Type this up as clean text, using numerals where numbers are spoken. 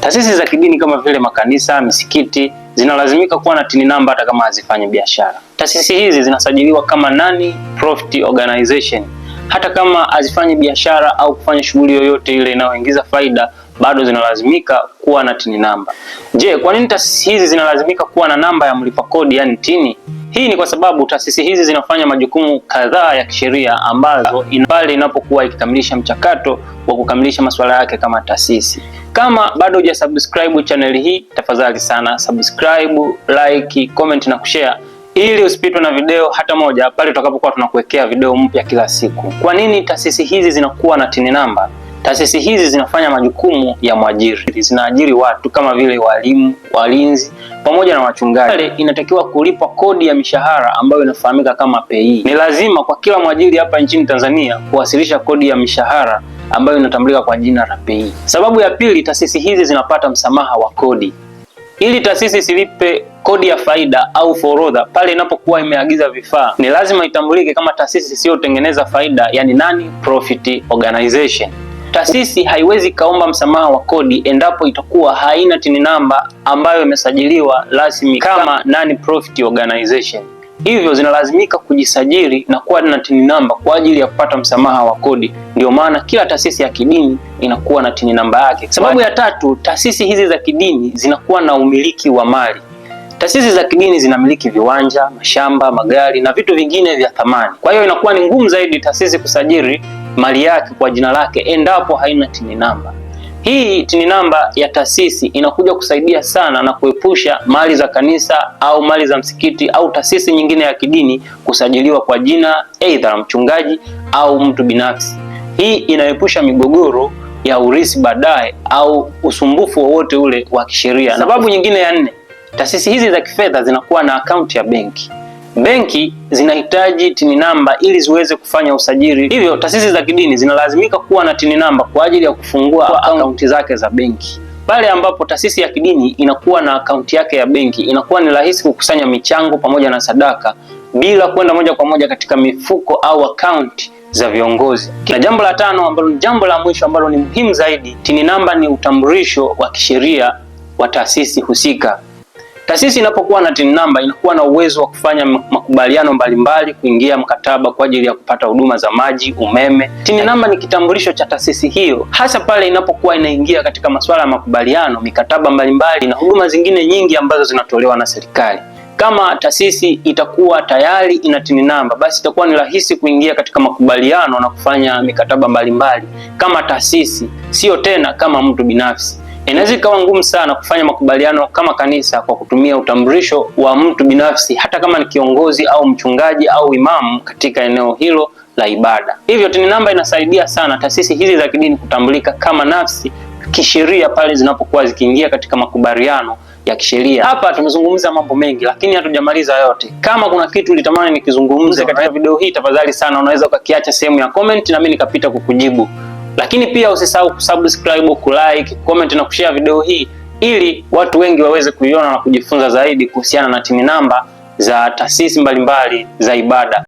Taasisi za kidini kama vile makanisa, misikiti zinalazimika kuwa na TIN namba hata kama hazifanyi biashara. Taasisi hizi zinasajiliwa kama non-profit organization. Hata kama hazifanyi biashara au kufanya shughuli yoyote ile inayoingiza faida, bado zinalazimika kuwa na TIN namba. Je, kwa nini taasisi hizi zinalazimika kuwa na namba ya mlipa kodi, yani TIN? Hii ni kwa sababu taasisi hizi zinafanya majukumu kadhaa ya kisheria ambazo pale inapokuwa ikikamilisha mchakato wa kukamilisha masuala yake kama taasisi. Kama bado hujasubscribe channel hii, tafadhali sana subscribe, like, comment na kushare ili usipitwe na video hata moja pale tutakapokuwa tunakuwekea video mpya kila siku. Kwa nini taasisi hizi zinakuwa na TIN namba? Taasisi hizi zinafanya majukumu ya mwajiri. Zinaajiri watu kama vile walimu, walinzi pamoja na wachungaji. Pale inatakiwa kulipa kodi ya mishahara ambayo inafahamika kama pay. Ni lazima kwa kila mwajiri hapa nchini Tanzania kuwasilisha kodi ya mishahara ambayo inatambulika kwa jina la pay. Sababu ya pili, taasisi hizi zinapata msamaha wa kodi. Ili taasisi isilipe kodi ya faida au forodha pale inapokuwa imeagiza vifaa, ni lazima itambulike kama taasisi isiyotengeneza faida, yani non-profit organization. Taasisi haiwezi kaomba msamaha wa kodi endapo itakuwa haina TIN namba ambayo imesajiliwa rasmi kama non-profit organization. Hivyo zinalazimika kujisajili na kuwa na TIN namba kwa ajili ya kupata msamaha wa kodi. Ndio maana kila taasisi ya kidini inakuwa na TIN namba yake. Sababu ya tatu, taasisi hizi za kidini zinakuwa na umiliki wa mali. Taasisi za kidini zinamiliki viwanja, mashamba, magari na vitu vingine vya thamani. Kwa hiyo inakuwa ni ngumu zaidi taasisi kusajili mali yake kwa jina lake endapo haina TIN namba. Hii TIN namba ya taasisi inakuja kusaidia sana na kuepusha mali za kanisa au mali za msikiti au taasisi nyingine ya kidini kusajiliwa kwa jina aidha la mchungaji au mtu binafsi. Hii inaepusha migogoro ya urithi baadaye au usumbufu wowote ule wa kisheria. Sababu nyingine ya nne, taasisi hizi za kifedha zinakuwa na akaunti ya benki. Benki zinahitaji TIN namba ili ziweze kufanya usajili. Hivyo taasisi za kidini zinalazimika kuwa na TIN namba kwa ajili ya kufungua akaunti zake za benki. Pale ambapo taasisi ya kidini inakuwa na akaunti yake ya benki, inakuwa ni rahisi kukusanya michango pamoja na sadaka bila kwenda moja kwa moja katika mifuko au akaunti za viongozi. Na jambo la tano ambalo ni jambo la mwisho ambalo ni muhimu zaidi, TIN namba ni utambulisho wa kisheria wa taasisi husika. Taasisi inapokuwa na TIN namba inakuwa na uwezo wa kufanya makubaliano mbalimbali, kuingia mkataba kwa ajili ya kupata huduma za maji, umeme. TIN namba ni kitambulisho cha taasisi hiyo, hasa pale inapokuwa inaingia katika masuala ya makubaliano, mikataba mbalimbali na huduma zingine nyingi ambazo zinatolewa na serikali. Kama taasisi itakuwa tayari ina TIN namba, basi itakuwa ni rahisi kuingia katika makubaliano na kufanya mikataba mbalimbali kama taasisi, sio tena kama mtu binafsi. Inaweza ikawa ngumu sana kufanya makubaliano kama kanisa kwa kutumia utambulisho wa mtu binafsi, hata kama ni kiongozi au mchungaji au imamu katika eneo hilo la ibada. Hivyo TIN namba inasaidia sana taasisi hizi za kidini kutambulika kama nafsi kisheria pale zinapokuwa zikiingia katika makubaliano ya kisheria. Hapa tumezungumza mambo mengi lakini hatujamaliza yote. Kama kuna kitu ulitamani nikizungumze katika video hii, tafadhali sana unaweza ukakiacha sehemu ya comment na mimi nikapita kukujibu. Lakini pia usisahau kusubscribe, kulike, comment na kushare video hii ili watu wengi waweze kuiona na kujifunza zaidi kuhusiana na TIN namba za taasisi mbalimbali za ibada.